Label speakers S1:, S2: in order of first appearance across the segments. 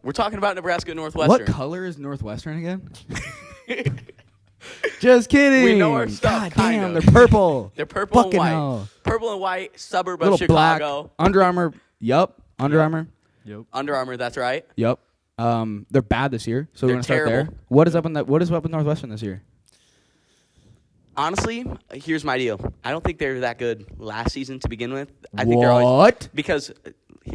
S1: We're talking about Nebraska Northwestern.
S2: What color is Northwestern again? Just kidding.
S1: We know our stuff.
S2: God damn, they're purple.
S1: They're purple
S2: Fucking
S1: and white.
S2: hell.
S1: Purple and white, suburb
S2: Little
S1: of Chicago.
S2: black. Under Armour. Yup. Under Armour.
S3: Yep.
S1: Under Armour, that's right.
S2: Yup. They're bad this year, so we're
S1: They're
S2: gonna start there.
S1: terrible.
S2: What is up with Northwestern this year?
S1: Honestly, here's my deal. I don't think they were that good last season to begin with. I think they're always
S2: What?
S1: because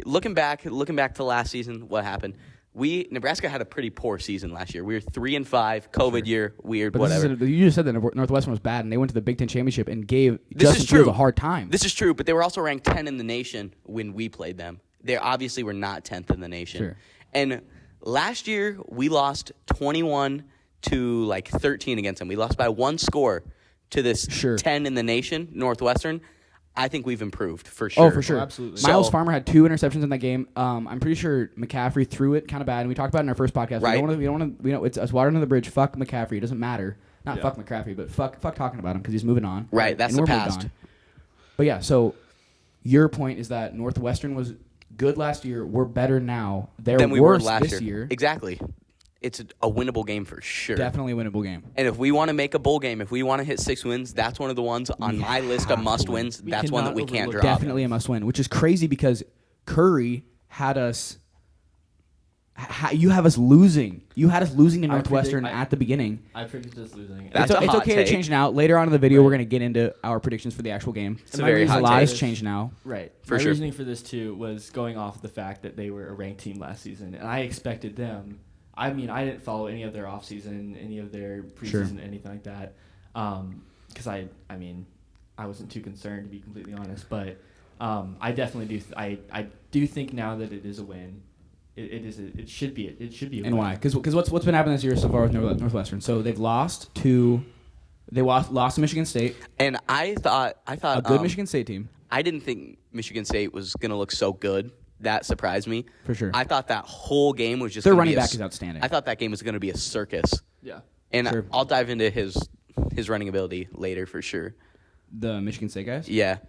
S1: looking back to last season, what happened? Nebraska had a pretty poor season last year. We were 3-5, COVID year, weird,
S2: But
S1: whatever.
S2: you just said that Northwestern was bad, and they went to the Big Ten championship and gave
S1: This
S2: Justin
S1: is true.
S2: Fields a hard time.
S1: This is true, but they were also ranked 10 in the nation when we played them. They obviously were not 10th in the nation.
S2: Sure.
S1: And last year we lost 21 to 13 against them. We lost by one score to this 10 in the nation, Northwestern. I think we've improved for sure.
S2: Oh, for sure.
S3: Absolutely.
S2: Miles Farmer had 2 interceptions in that game. I'm pretty sure McCaffrey threw it kind of bad, and we talked about it in our first podcast.
S1: Right.
S2: We don't want to. It's water under the bridge. Fuck McCaffrey. It doesn't matter. Not fuck McCaffrey, but fuck talking about him because he's moving on.
S1: Right. That's
S2: and
S1: the
S2: we're moved
S1: past.
S2: on. But yeah, so your point is that Northwestern was good last year. We're better now. They're
S1: Than we were
S2: worse
S1: last
S2: this year.
S1: Exactly. It's a winnable game for sure.
S2: Definitely a winnable game.
S1: And if we want to make a bowl game, if we want to hit 6 wins, that's one of the ones on my list of must-wins. That's one that we can't drop.
S2: Definitely a must-win, which is crazy because Curry had us. You have us losing. You had us losing to Northwestern at the beginning.
S3: I predicted us losing.
S1: That's
S2: it's
S1: a hot
S2: okay
S1: take.
S2: to change now. Later on in the video, we're going to get into our predictions for the actual game.
S1: It's a very hot
S2: A lot
S1: take.
S2: has changed now.
S3: Right.
S1: For
S3: My
S1: sure.
S3: reasoning for this, too, was going off the fact that they were a ranked team last season, and I expected them. I mean, I didn't follow any of their offseason, any of their preseason, anything like that, because I wasn't too concerned, to be completely honest. But I definitely do. I do think now that it is a win. It should be. It should be. A
S2: And
S3: win.
S2: why? Because what's been happening this year so far with Northwestern? So they've lost to Michigan State,
S1: And I thought
S2: a good Michigan State team.
S1: I didn't think Michigan State was going to look so good. That surprised me.
S2: For sure.
S1: I thought that whole game was just
S2: Their
S1: gonna
S2: running
S1: be
S2: back is outstanding.
S1: I thought that game was going to be a circus.
S3: Yeah.
S1: And
S2: Sure.
S1: I'll dive into his running ability later for sure.
S2: The Michigan State guys.
S1: Yeah.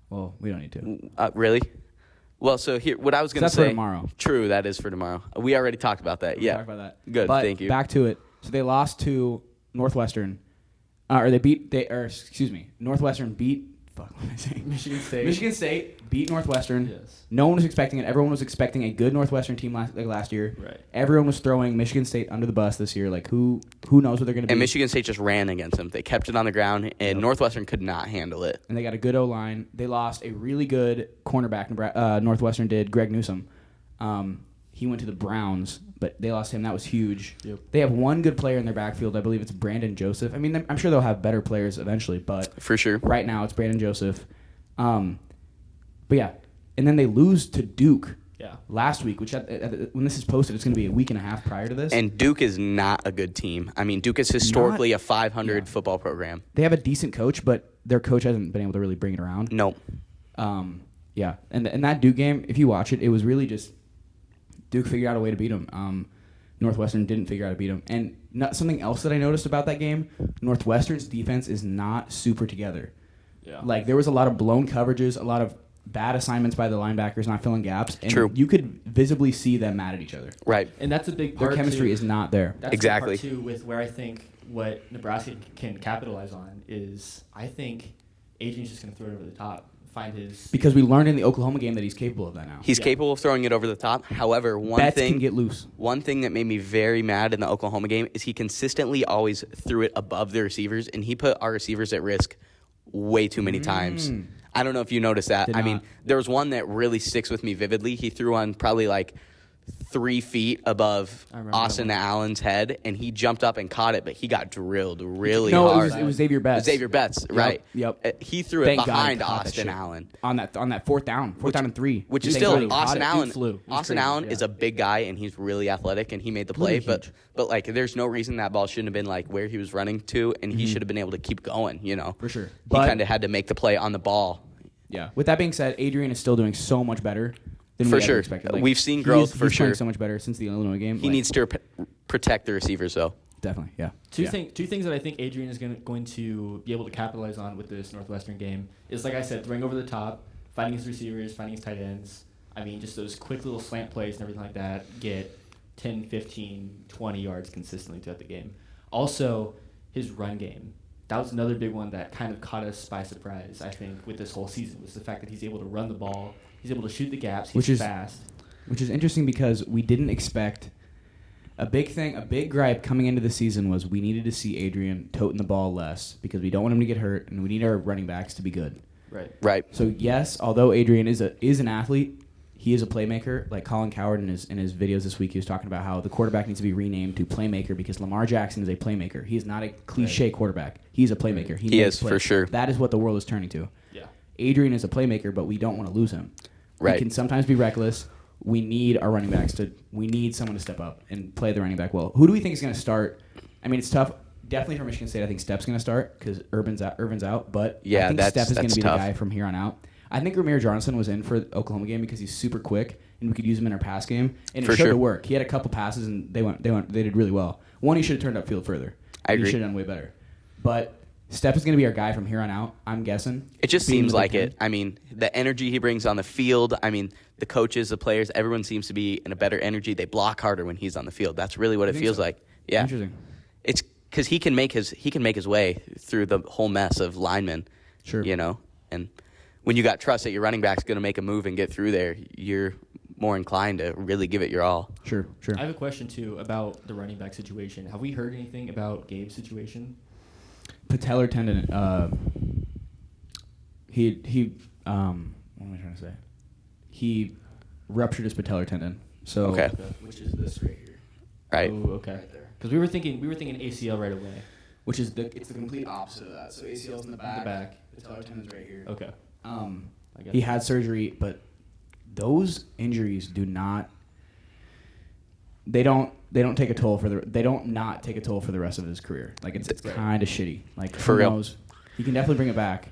S2: Well, we don't need to.
S1: Really? Well, so here, what I was going to
S2: That's
S1: say.
S2: for tomorrow.
S1: True, that is for tomorrow. We already talked about that. Yeah.
S2: Talk about that.
S1: Good,
S2: But
S1: thank you.
S2: Back to it. So they lost to Northwestern, Northwestern beat. Fuck, what am I saying?
S3: Michigan State.
S2: Michigan State beat Northwestern.
S3: Yes.
S2: No one was expecting it. Everyone was expecting a good Northwestern team last year.
S3: Right.
S2: Everyone was throwing Michigan State under the bus this year. Like who knows what they're going to be?
S1: And Michigan State just ran against them. They kept it on the ground, and Northwestern could not handle it.
S2: And they got a good O-line. They lost a really good cornerback. Northwestern did, Greg Newsome. He went to the Browns, but they lost him. That was huge.
S3: Yep.
S2: They have one good player in their backfield. I believe it's Brandon Joseph. I mean, I'm sure they'll have better players eventually, but
S1: For sure.
S2: right now it's Brandon Joseph. But yeah, and then they lose to Duke last week, which when this is posted, it's going to be a week and a half prior to this.
S1: And Duke is not a good team. I mean, Duke is historically a 500 football program.
S2: They have a decent coach, but their coach hasn't been able to really bring it around.
S1: Nope.
S2: Yeah, and that Duke game, if you watch it, it was really just Duke figured out a way to beat them. Northwestern didn't figure out how to beat them. And something else that I noticed about that game, Northwestern's defense is not super together.
S3: Yeah.
S2: Like, there was a lot of blown coverages, a lot of bad assignments by the linebackers, not filling gaps. And
S1: True.
S2: You could visibly see them mad at each other.
S1: Right.
S3: And that's a big part.
S2: Their chemistry
S3: too.
S2: is not there.
S3: That's
S1: Exactly.
S3: the part too with where I think what Nebraska can capitalize on is I think Adrian's just going to throw it over the top, find his.
S2: Because we learned in the Oklahoma game that he's capable of that now.
S1: He's capable of throwing it over the top. However,
S2: Bets can get loose.
S1: One thing that made me very mad in the Oklahoma game is he consistently always threw it above the receivers, and he put our receivers at risk way too many times. I don't know if you noticed that.
S2: Did
S1: I mean,
S2: not.
S1: there was one that really sticks with me vividly. He threw on probably 3 feet above
S3: remember
S1: Austin
S3: that one.
S1: Allen's head, and he jumped up and caught it, but he got drilled really hard.
S2: It was Xavier Betts.
S1: Xavier Betts, right.
S2: Yep.
S1: He threw it
S2: Thank God he
S1: behind
S2: caught that
S1: Austin
S2: shit.
S1: Allen.
S2: On that fourth down and 3.
S1: Which is
S2: Thank God he
S1: still
S2: caught
S1: Austin
S2: it.
S1: Allen.
S2: Dude flew. It was
S1: Austin
S2: crazy.
S1: Allen is a big guy and he's really athletic and he made the play,
S2: Really
S1: but
S2: huge.
S1: there's no reason that ball shouldn't have been where he was running to, and he should have been able to keep going.
S2: For sure.
S1: He
S2: But-
S1: kind of had to make the play on the ball.
S2: Yeah. With that being said, Adrian is still doing so much better than
S1: For
S2: we ever
S1: sure.
S2: expected.
S1: We've seen growth for
S2: he's playing
S1: sure.
S2: so much better since the Illinois game.
S1: He needs to protect the receivers though.
S2: Definitely, yeah.
S3: Two things that I think Adrian is going to be able to capitalize on with this Northwestern game is, like I said, throwing over the top, finding his receivers, finding his tight ends. I mean, just those quick little slant plays and everything like that get 10, 15, 20 yards consistently throughout the game. Also, his run game. That was another big one that kind of caught us by surprise, I think, with this whole season, was the fact that he's able to run the ball. He's able to shoot the gaps. He's fast.
S2: Which is interesting because we didn't expect a big gripe coming into the season was we needed to see Adrian toting the ball less because we don't want him to get hurt and we need our running backs to be good.
S1: Right.
S2: So yes, although Adrian is an athlete, he is a playmaker. Like Colin Coward in his videos this week, he was talking about how the quarterback needs to be renamed to playmaker because Lamar Jackson is a playmaker. He is not a cliche quarterback. He's a playmaker.
S1: He is for sure.
S2: That is what the world is turning to.
S3: Yeah.
S2: Adrian is a playmaker, but we don't want to lose him.
S1: Right.
S2: He can sometimes be reckless. We need our running backs we need someone to step up and play the running back well. Who do we think is going to start? I mean, it's tough. Definitely for Michigan State, I think Stepp's going to start because Irvin's out. But I think Stepp is going to be the guy from here on out. I think Ramir Johnson was in for the Oklahoma game because he's super quick and we could use him in our pass game. And it showed to work. He had a couple passes and they did really well. One, he should have turned upfield further.
S1: I agree.
S2: He should have done way better. But Stepp is going to be our guy from here on out, I'm guessing.
S1: It just seems like it. I mean, the energy he brings on the field, I mean, the coaches, the players, everyone seems to be in a better energy. They block harder when he's on the field. That's really what it feels like. Yeah.
S2: Interesting.
S1: It's because he can make his way through the whole mess of linemen.
S2: Sure.
S1: You know, and when you got trust that your running back's going to make a move and get through there, you're more inclined to really give it your all.
S2: Sure.
S3: I have a question, too, about the running back situation. Have we heard anything about Gabe's situation?
S2: Patellar tendon. What am I trying to say? He ruptured his patellar tendon. So,
S1: okay.
S2: Which is this right here.
S1: Right.
S3: Oh, okay. Because we were thinking ACL right away.
S2: Which is it's the complete opposite of that. So ACL's in the back. Patellar tendon's right here.
S3: Okay.
S2: He had surgery, but those injuries do not. They don't take a toll they don't not take a toll for the rest of his career. Like it's kind of shitty. Like
S1: for real.
S2: Knows? He can definitely bring it back.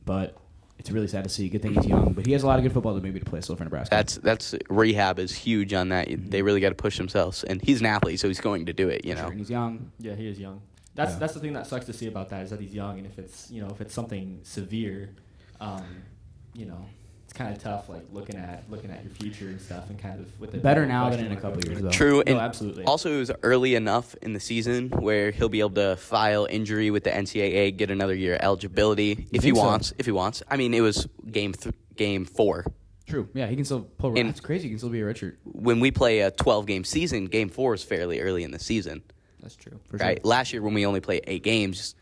S2: But it's really sad to see. Good thing he's young, but he has a lot of good football to play still for Nebraska.
S1: That's rehab is huge on that. They really got to push themselves, and he's an athlete, so he's going to do it. You know,
S2: and he's young.
S3: Yeah, he is young. That's the thing that sucks to see about that is that he's young, and if it's something severe, it's kind of tough, like looking at your future and stuff, and kind of with it
S2: better now than in a couple years. Though.
S1: True,
S3: and absolutely.
S1: Also, it was early enough in the season where he'll be able to file injury with the NCAA, get another year eligibility if he wants. If he wants, I mean, it was game 4.
S2: True. Yeah, he can still pull. That's crazy. He can still be a redshirt.
S1: When we play a 12-game season, game 4 is fairly early in the season.
S3: That's true.
S2: For
S1: right.
S2: Sure.
S1: Last year when we only played 8 games.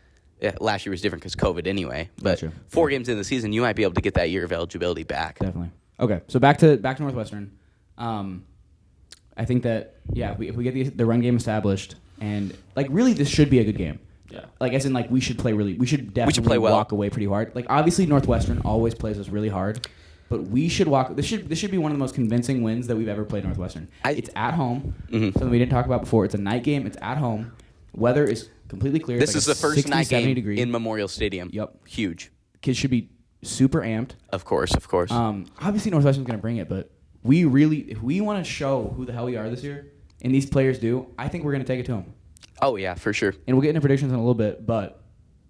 S1: Last year was different because COVID anyway. But
S2: gotcha.
S1: 4 games in the season, you might be able to get that year of eligibility back.
S2: Definitely. Okay, so back to Northwestern. I think that if we get the run game established and really this should be a good game.
S3: Yeah.
S2: Like as in we should definitely
S1: play well.
S2: Walk away pretty hard. Like obviously Northwestern always plays us really hard, but we should walk. This should be one of the most convincing wins that we've ever played Northwestern. It's at home.
S1: Mm-hmm.
S2: Something we didn't talk about before. It's a night game. It's at home. Weather is completely clear.
S1: This is the first
S2: 60,
S1: night game
S2: degree.
S1: in Memorial Stadium.
S2: Yep.
S1: Huge.
S2: Kids should be super amped.
S1: Of course.
S2: Obviously Northwestern's going to bring it, but if we want to show who the hell we are this year, and these players do, I think we're going to take it to them.
S1: Oh, yeah, for sure.
S2: And we'll get into predictions in a little bit, but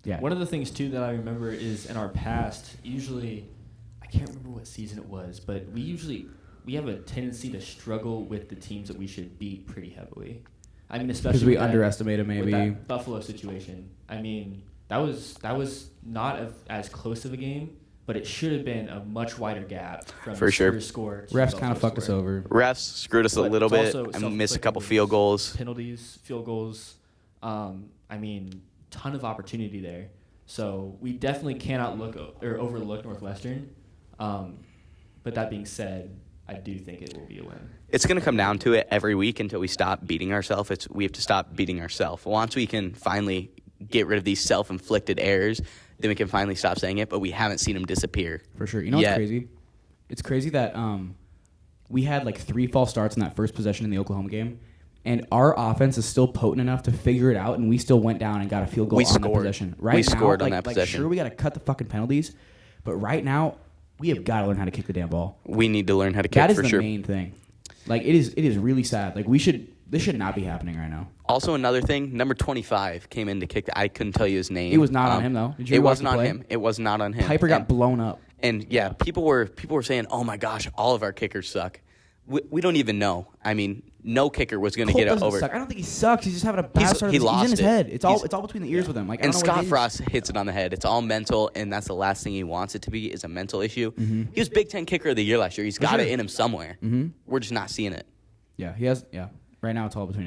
S2: yeah.
S3: One of the things, too, that I remember is in our past, usually, I can't remember what season it was, but we have a tendency to struggle with the teams that we should beat pretty heavily. I mean, especially
S2: because we underestimate them, maybe.
S3: With that Buffalo situation. I mean, that was not as close of a game, but it should have been a much wider gap from
S1: for sure.
S3: Score to
S2: refs kind of fucked us over.
S1: Refs screwed us a little bit. I missed a couple field goals.
S3: Penalties, field goals. I mean, ton of opportunity there. So we definitely cannot overlook Northwestern. But that being said, I do think it will be a win.
S1: It's going to come down to it every week until we stop beating ourselves. We have to stop beating ourselves. Once we can finally get rid of these self-inflicted errors, then we can finally stop saying it, but we haven't seen them disappear.
S2: For sure. You know what's crazy? It's crazy that we had 3 false starts in that first possession in the Oklahoma game, and our offense is still potent enough to figure it out, and we still went down and got a field goal on that possession. Right
S1: we
S2: now,
S1: scored on that possession.
S2: Sure, we got to cut the fucking penalties, but right now, we have got to learn how to kick the damn ball.
S1: We need to learn how to kick for sure.
S2: That is the main thing. It is really sad. This should not be happening right now.
S1: Also, another thing, number 25 came in to kick. I couldn't tell you his name.
S2: It was not on him, though.
S1: It wasn't on him. It was not on him.
S2: Piper got blown up.
S1: And, yeah, people were saying, oh, my gosh, all of our kickers suck. We don't even know. I mean, no kicker was going to get it over.
S2: Suck. I don't think he sucks. He's just having a bad start. He's in his head. It's all between the ears with him. Like,
S1: and Scott Frost hits it on the head. It's all mental, and that's the last thing he wants it to be is a mental issue.
S2: Mm-hmm.
S1: He was Big Ten Kicker of the Year last year. He's got it in him somewhere.
S2: Mm-hmm.
S1: We're just not seeing it.
S2: Yeah, he has. Yeah, right now it's all between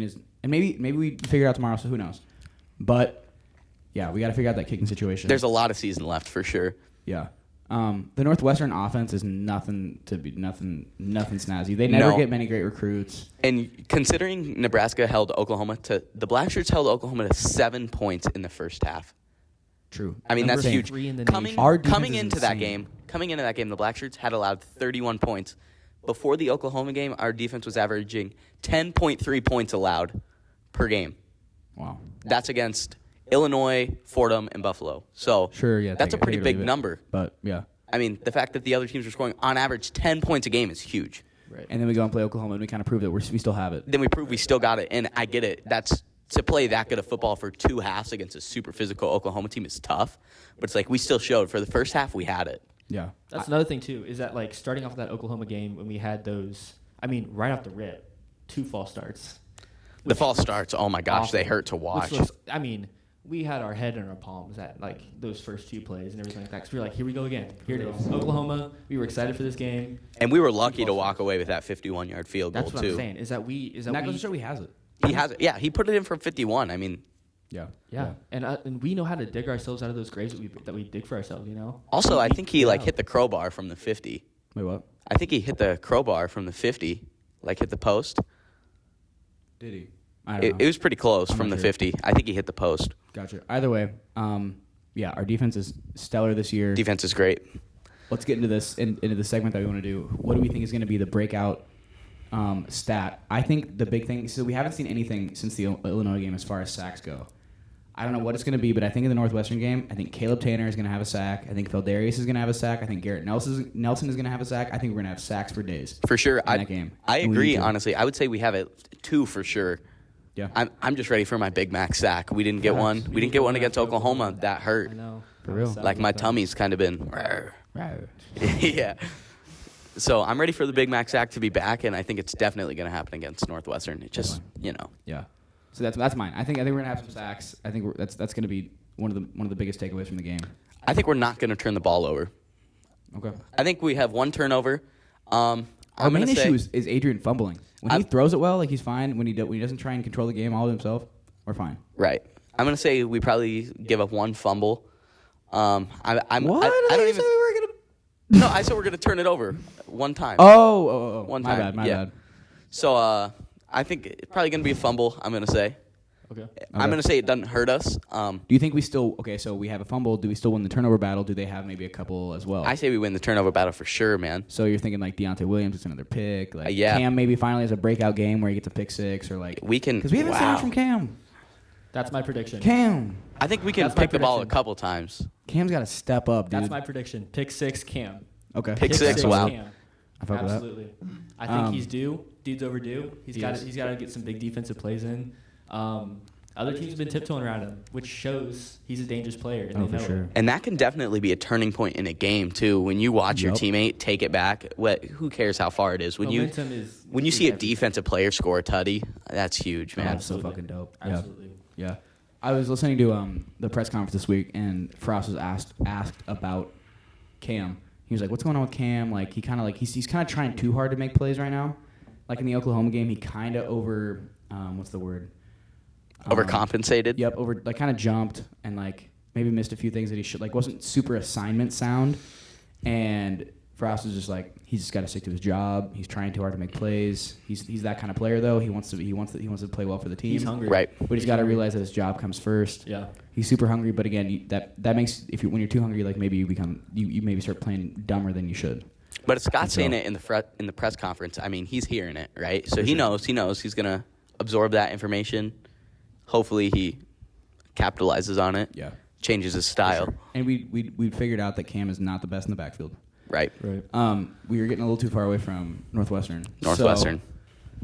S2: his and maybe we figure it out tomorrow. So who knows? But yeah, we got to figure out that kicking situation.
S1: There's a lot of season left for sure.
S2: Yeah. The Northwestern offense is nothing snazzy. They never get many great recruits.
S1: And considering Nebraska held Oklahoma the Blackshirts held Oklahoma to 7 points in the first half.
S2: True.
S1: I mean, that's huge. Coming into that game, the Blackshirts had allowed 31 points. Before the Oklahoma game, our defense was averaging 10.3 points allowed per game.
S2: Wow.
S1: That's against Illinois, Fordham, and Buffalo. So that's a pretty big number.
S2: But, yeah.
S1: I mean, the fact that the other teams are scoring, on average, 10 points a game is huge.
S2: Right. And then we go and play Oklahoma, and we kind of prove that we still have it.
S1: Then we prove we still got it, and I get it. That's to play that good of football for 2 halves against a super physical Oklahoma team is tough. But it's like we still showed for the first half we had it.
S2: Yeah.
S3: That's another thing, too, is that, like, starting off that Oklahoma game when we had those, I mean, right off the rip, 2 false starts.
S1: The false starts, oh, my gosh, they hurt to watch.
S3: I mean, we had our head in our palms at, like, those first 2 plays and everything like that. Because we were like, here we go again. Here it is. Oklahoma, we were excited for this game.
S1: And we were lucky to walk away with that 51-yard field goal, too.
S3: That's what I'm saying, is that we...
S2: that goes to show he has it.
S1: He has it. Yeah, he put it in from 51. I mean...
S3: Yeah. And we know how to dig ourselves out of those graves that we dig for ourselves, you know?
S1: Also, I think he, hit the crowbar from the 50.
S2: Wait, what?
S1: I think he hit the crowbar from the 50, hit the post.
S2: Did he? I don't know.
S1: It was pretty close from the 50. I think he hit the post.
S2: Gotcha. Either way, our defense is stellar this year.
S1: Defense is great.
S2: Let's get into this, into the segment that we want to do. What do we think is going to be the breakout stat? I think the big thing, so we haven't seen anything since the Illinois game as far as sacks go. I don't know what it's going to be, but I think in the Northwestern game, I think Caleb Tanner is going to have a sack. I think Phil Darius is going to have a sack. I think Garrett Nelson is going to have a sack. I think we're going to have sacks for days.
S1: For sure.
S2: In that game.
S1: I agree, honestly. I would say we have it 2 for sure.
S2: Yeah.
S1: I'm just ready for my Big Mac sack. We didn't get one. We didn't get one against Oklahoma. That hurt.
S3: I know.
S2: For real.
S1: Like my tummy's kind of been. Yeah. So I'm ready for the Big Mac sack to be back, and I think it's definitely going to happen against Northwestern. It just,
S2: Yeah. So that's mine. I think we're gonna have some sacks. I think that's gonna be one of the biggest takeaways from the game.
S1: I think we're not gonna turn the ball over.
S2: Okay.
S1: I think we have 1 turnover.
S2: Our main issue is Adrian fumbling. When he throws it well, he's fine. When he doesn't try and control the game all of himself, we're fine.
S1: Right. I'm gonna say we probably give up 1 fumble.
S2: What?
S1: I don't even. No, I said we're gonna turn it over 1 time.
S2: Oh.
S1: One time.
S2: My bad.
S1: So I think it's probably going to be a fumble, I'm going to say.
S3: Okay.
S1: I'm going to say it doesn't hurt us.
S2: Do you think we still – okay, so we have a fumble. Do we still win the turnover battle? Do they have maybe a couple as well?
S1: I say we win the turnover battle for sure, man.
S2: So you're thinking like Deontay Williams gets another pick.
S1: Yeah.
S2: Cam maybe finally has a breakout game where he gets a pick 6 or like –
S1: we can –
S2: because we haven't seen it from Cam.
S3: That's my prediction.
S2: Cam.
S1: I think we can pick the ball a couple times.
S2: Cam's got to step up, dude.
S3: That's my prediction. Pick 6, Cam.
S2: Okay.
S1: Pick 6, wow.
S3: Cam.
S2: I fuck with that.
S3: Absolutely. I think he's due. Dude's overdue. He's got to get some big defensive plays in. Other teams have been tiptoeing around him, which shows he's a dangerous player. And they know it.
S1: And that can definitely be a turning point in a game too. When you watch your teammate take it back, who cares how far it is? When you see a defensive player score a tutty, that's huge, man.
S2: That's so fucking dope.
S3: Absolutely.
S2: Yeah. I was listening to the press conference this week, and Frost was asked about Cam. He was like, "What's going on with Cam? Like, he's kind of trying too hard to make plays right now. Like in the Oklahoma game, he kind of what's the word?
S1: Overcompensated.
S2: Yep, kind of jumped and like maybe missed a few things that he should. Like, wasn't super assignment sound. And Frost was just like, he's just got to stick to his job. He's trying too hard to make plays. He's that kind of player though. He wants to play well for the team.
S3: He's hungry,
S1: right?
S2: But he's got to realize that his job comes first.
S3: Yeah.
S2: He's super hungry, but again, that makes when you're too hungry, like maybe you maybe start playing dumber than you should.
S1: But Scott's saying it in the press conference. I mean, he's hearing it, right? So he knows he's gonna absorb that information. Hopefully, he capitalizes on it.
S2: Yeah,
S1: changes his style.
S2: Sure. And we figured out that Cam is not the best in the backfield.
S1: Right.
S2: We were getting a little too far away from Northwestern.
S1: So,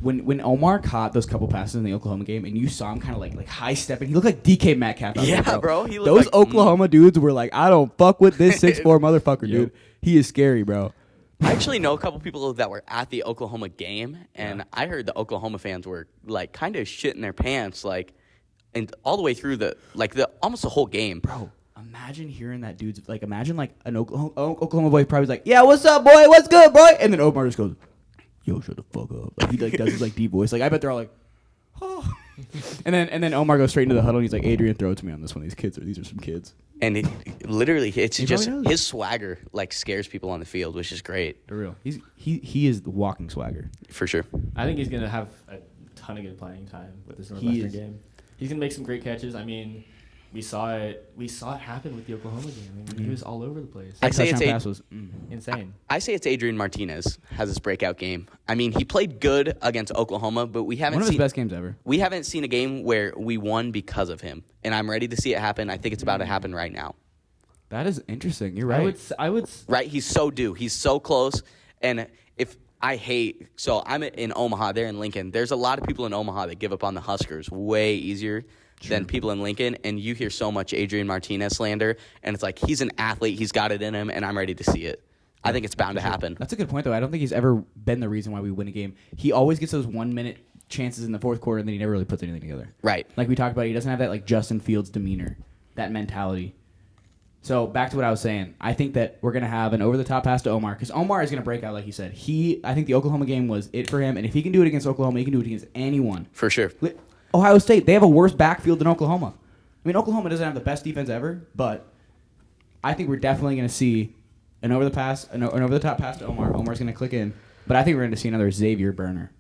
S2: when Omar caught those couple passes in the Oklahoma game, and you saw him kind of like high stepping, he looked like DK Metcalf.
S1: Yeah, bro. He looked
S2: those Oklahoma dudes were like, I don't fuck with this 6'4" motherfucker, dude. He is scary, bro.
S1: I actually know a couple people that were at the Oklahoma game, and I heard the Oklahoma fans were like kind of shitting their pants, like, and all the way through the almost the whole game.
S2: Bro, imagine hearing that dude's like, imagine like an Oklahoma boy probably was like, yeah, what's up, boy? What's good, boy? And then Omar just goes, yo, shut the fuck up. Like he like does his like deep voice. Like I bet they're all like, oh. and then Omar goes straight into the huddle and he's like, Adrian, throw it to me on this one. These are some kids.
S1: And it's just his swagger like scares people on the field, which is great.
S2: For real. He is the walking swagger.
S1: For sure.
S3: I think he's gonna have a ton of good playing time with this Northwestern game. He's gonna make some great catches. I mean, we saw it happen with the Oklahoma game. I mean, he was all over the place.
S1: I say it's
S3: was insane.
S1: I say it's Adrian Martinez has his breakout game. I mean, he played good against Oklahoma, but we haven't
S2: one of
S1: seen
S2: his best games ever.
S1: We haven't seen a game where we won because of him, and I'm ready to see it happen. I think it's about to happen right now.
S2: That is interesting. You're right.
S3: I would.
S1: Right, he's so due. He's so close, and I'm in Omaha. They're in Lincoln. There's a lot of people in Omaha that give up on the Huskers way easier than people in Lincoln, and you hear so much Adrian Martinez slander, and it's like he's an athlete, he's got it in him, and I'm ready to see it. I think it's bound to happen.
S2: That's a good point, though. I don't think he's ever been the reason why we win a game. He always gets those 1 minute chances in the fourth quarter, and then he never really puts anything together.
S1: Right.
S2: Like we talked about, he doesn't have that like Justin Fields demeanor, that mentality. So back to what I was saying, I think that we're gonna have an over-the-top pass to Omar because Omar is gonna break out, like he said. I think the Oklahoma game was it for him, and if he can do it against Oklahoma, he can do it against anyone.
S1: For sure.
S2: Ohio State, they have a worse backfield than Oklahoma. I mean, Oklahoma doesn't have the best defense ever, but I think we're definitely going to see an over-the-top pass to Omar. Omar's going to click in, but I think we're going to see another Xavier burner.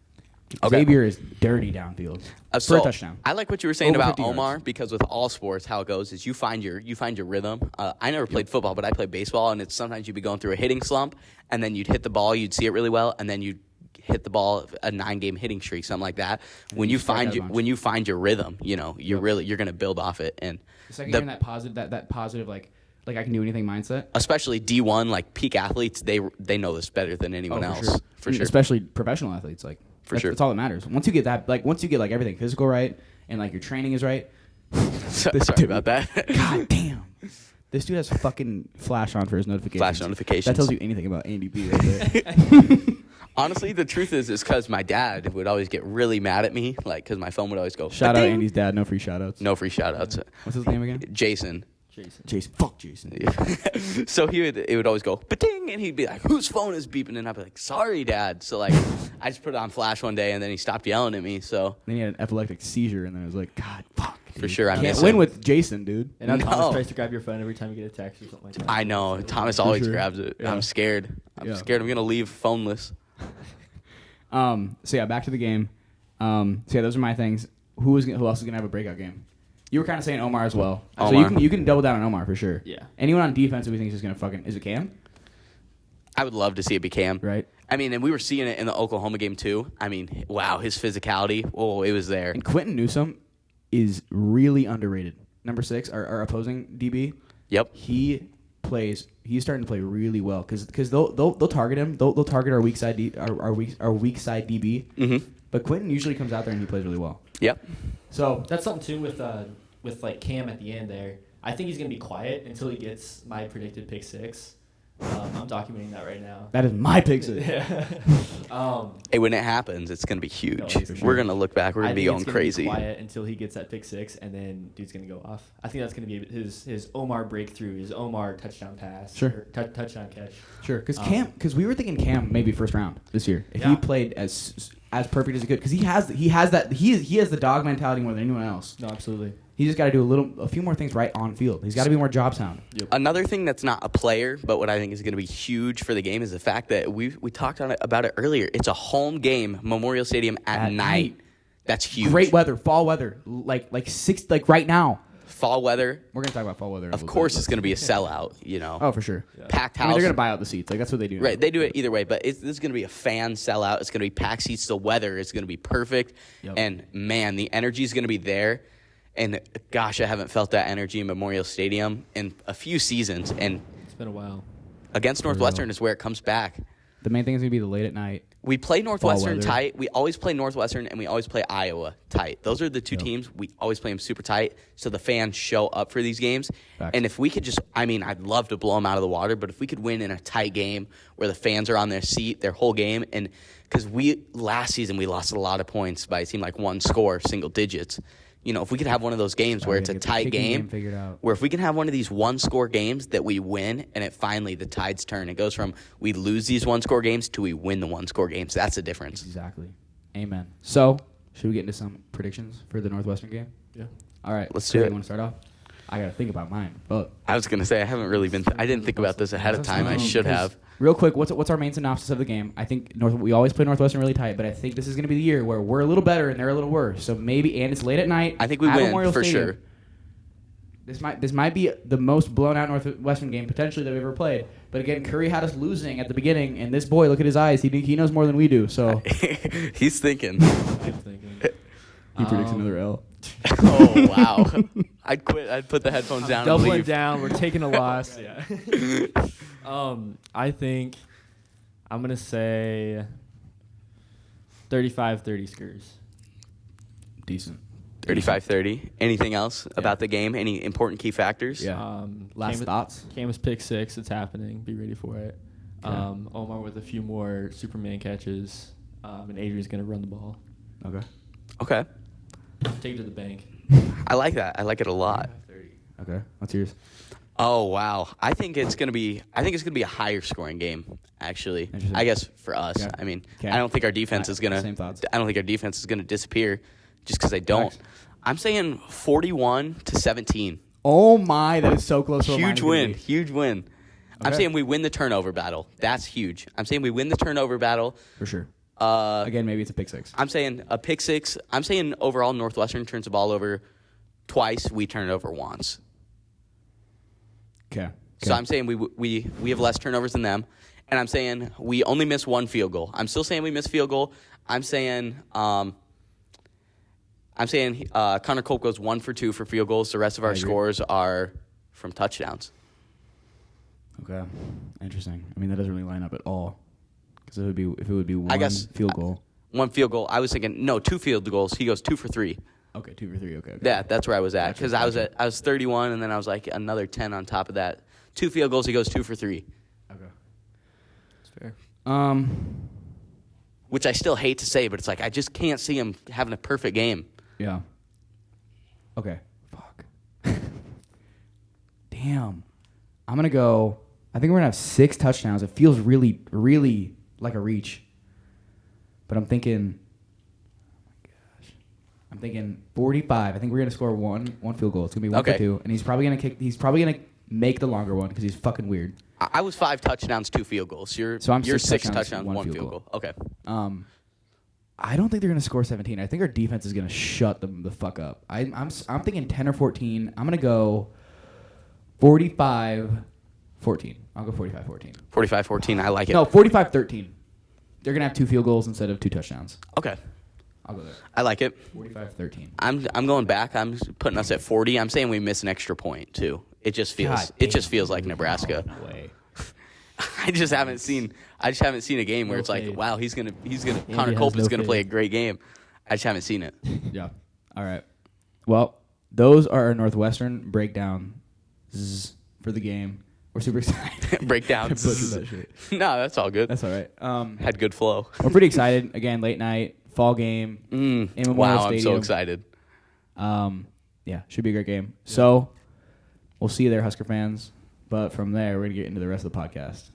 S2: Okay. Xavier is dirty downfield for a touchdown.
S1: I like what you were saying
S2: Over
S1: about
S2: 50
S1: Omar
S2: yards.
S1: because with all sports, how it goes is you find your rhythm. I never played football, but I played baseball, and it's sometimes you'd be going through a hitting slump, and then you'd hit the ball, you'd see it really well, and then you'd hit the ball a 9-game hitting streak, something like that. When you find your rhythm, you know, you're going to build off it. And
S2: it's like that positive like I can do anything mindset.
S1: Especially D1, like peak athletes, they know this better than anyone else. For sure.
S2: Especially professional athletes, like that's all that matters. Once you get everything physical right and like your training is right.
S1: Sorry about that.
S2: God damn. This dude has fucking flash on for his notifications.
S1: Flash notifications.
S2: That tells you anything about Andy B right there.
S1: Honestly, the truth is because my dad would always get really mad at me, like because my phone would always go.
S2: Shout out Andy's dad. No free shout outs.
S1: No free shout outs.
S2: What's his name again?
S1: Jason.
S2: Fuck Jason.
S1: Yeah. So it would always go ba-ding, and he'd be like, "Whose phone is beeping?" And I'd be like, "Sorry, Dad." So like, I just put it on flash one day, and then he stopped yelling at me. So
S2: then he had an epileptic seizure, and then I was like, "God, fuck." Dude.
S1: For sure, I
S2: can't win with Jason, dude.
S3: And now Thomas tries to grab your phone every time you get a text or something like that.
S1: I know Thomas always grabs it. Yeah. I'm scared. I'm scared I'm gonna leave phoneless.
S2: So yeah, back to the game. So yeah, those are my things. Who else is gonna have a breakout game? You were kind of saying Omar as well.
S1: Omar.
S2: So you can double down on Omar for sure.
S3: Yeah.
S2: Anyone on defense who we think is gonna is it Cam?
S1: I would love to see it be Cam.
S2: Right.
S1: I mean, and we were seeing it in the Oklahoma game too. I mean, wow, his physicality. Oh, it was there.
S2: And Quentin Newsome is really underrated. Number 6, our opposing DB.
S1: Yep.
S2: He's starting to play really well because they'll target him. They'll target our weak side our weak side DB.
S1: Mm-hmm.
S2: But Quentin usually comes out there and he plays really well.
S1: Yep.
S3: So that's something too with like Cam at the end there. I think he's gonna be quiet until he gets my predicted pick 6. I'm documenting that right now.
S2: That is my pick 6.
S1: Hey, when it happens, it's gonna be huge.
S2: No, for sure.
S1: We're gonna look back. We're gonna be going crazy.
S3: Be quiet until he gets that pick 6, and then dude's gonna go off. I think that's gonna be his Omar breakthrough, his Omar touchdown pass,
S2: sure,
S3: touchdown catch.
S2: Sure, because we were thinking Cam maybe first round this year if he played as perfect as he could because he has the dog mentality more than anyone else.
S3: No, absolutely.
S2: He just got to do a few more things right on field. He's got to be more job sound.
S1: Yep. Another thing that's not a player, but what I think is going to be huge for the game is the fact that we talked about it earlier. It's a home game, Memorial Stadium at night. That's huge.
S2: Great weather, fall weather, like right now.
S1: Fall weather.
S2: We're gonna talk about fall weather.
S1: Of course, it's gonna be a sellout. You know.
S2: Oh, for sure.
S1: Yeah. Packed house.
S2: I mean, they're gonna buy out the seats. Like that's what they do.
S1: Right. They do it either way, but this is gonna be a fan sellout. It's gonna be packed seats. The weather is gonna be perfect, and man, the energy is gonna be there. And gosh, I haven't felt that energy in Memorial Stadium in a few seasons. And
S3: it's been a while.
S1: Against Northwestern is where it comes back.
S2: The main thing is going to be the late at night.
S1: We play Northwestern tight. We always play Northwestern, and we always play Iowa tight. Those are the two teams. We always play them super tight, so the fans show up for these games.
S2: Facts.
S1: And if we could just, I'd love to blow them out of the water, but if we could win in a tight game where the fans are on their seat their whole game, and because last season we lost a lot of points by, it seemed like one score, single digits. If we could have one of those games where it's a tight game, where if we can have one of these one-score games that we win, and it finally, the tides turn. It goes from we lose these one-score games to we win the one-score games. That's the difference.
S2: Exactly. Amen. So, should we get into some predictions for the Northwestern game?
S3: Yeah.
S2: All right.
S1: Let's do it.
S2: You want to start off? I got to think about mine. But
S1: I was going to say, I haven't really been I didn't think about this ahead of time. I should have.
S2: Real quick, what's our main synopsis of the game? I think we always play Northwestern really tight, but I think this is going to be the year where we're a little better and they're a little worse. So maybe, and it's late at night.
S1: I think we win for sure.
S2: This might be the most blown out Northwestern game potentially that we've ever played. But again, Curry had us losing at the beginning, and this boy, look at his eyes. He knows more than we do. So
S1: he's thinking.
S3: I'm thinking.
S2: He predicts another L.
S1: Oh wow! I'd quit. I'd put the headphones down.
S3: Doubling
S1: and leave.
S3: down. We're taking a loss. Yeah. I think I'm gonna say 35-30 Skurs.
S2: Decent.
S1: 35-30. Anything else about the game? Any important key factors?
S2: Yeah. Last thoughts?
S3: Camus pick 6. It's happening. Be ready for it.
S2: Okay.
S3: Omar with a few more Superman catches, and Adrian's gonna run the ball.
S1: Okay.
S3: Take it to the bank.
S1: I like that. I like it a lot.
S3: 30.
S2: Okay. What's yours?
S1: Oh wow! I think it's gonna be a higher scoring game. Actually,
S2: Interesting.
S1: I guess for us.
S2: Okay.
S1: I don't think our defense is gonna.
S2: Same thoughts.
S1: I don't think our defense is gonna disappear just because they don't.
S2: Facts.
S1: I'm saying 41-17.
S2: Oh my, that is so close.
S1: Huge win. Huge win. I'm
S2: Okay.
S1: saying we win the turnover battle. That's huge. I'm saying we win the turnover battle.
S2: For sure. Again, maybe it's a pick 6.
S1: I'm saying a pick 6. I'm saying overall Northwestern turns the ball over twice. We turn it over once.
S2: Okay.
S1: So I'm saying we have less turnovers than them, and I'm saying we only miss one field goal. I'm still saying we miss field goal. I'm saying Connor Culp goes 1 for 2 for field goals. The rest of our scores are from touchdowns.
S2: Okay. Interesting. I mean, that doesn't really line up at all. Because if it would be one field goal.
S1: One field goal. I was thinking 2 field goals. He goes 2 for 3.
S2: Okay, 2 for 3. Okay.
S1: Yeah, that's where I was at. Because
S2: Gotcha.
S1: I was 31, and then I was like another 10 on top of that. 2 field goals. He goes 2 for 3.
S2: Okay.
S3: That's fair.
S1: Which I still hate to say, but it's like I just can't see him having a perfect game.
S2: Yeah. Okay. Fuck. Damn. I'm going to go. I think we're going to have 6 touchdowns. It feels really, really like a reach. But I'm thinking. I'm thinking 45. I think we're going to score one field goal. It's going to be 1 for 2. And he's probably going to make the longer one because he's fucking weird.
S1: I was 5 touchdowns, 2 field goals. You're 6 touchdowns, 1 field goal. Okay.
S2: I don't think they're going to score 17. I think our defense is going to shut them the fuck up. I'm thinking 10 or 14. I'm going to go 45-14. I'll go 45-14.
S1: 45-14. I like it.
S2: No, 45-13. They're going to have 2 field goals instead of 2 touchdowns.
S1: Okay.
S2: I'll go there.
S1: I like it.
S2: 45-13.
S1: I'm going back. I'm putting us at 40. I'm saying we miss an extra point too. It just feels like Nebraska.
S2: No way.
S1: I just haven't seen a game where it's like, wow, he's gonna Connor Culp is gonna play a great game. I just haven't seen it.
S2: Yeah. All right. Well, those are our Northwestern breakdowns for the game. We're super excited.
S1: Breakdowns.
S2: That shit.
S1: No, that's all good.
S2: That's all right.
S1: Had good flow.
S2: We're pretty excited. Again, late night, fall game in Memorial
S1: Wow,
S2: Stadium.
S1: I'm so excited.
S2: Yeah, should be a great game. So, we'll see you there, Husker fans. But from there, we're going to get into the rest of the podcast.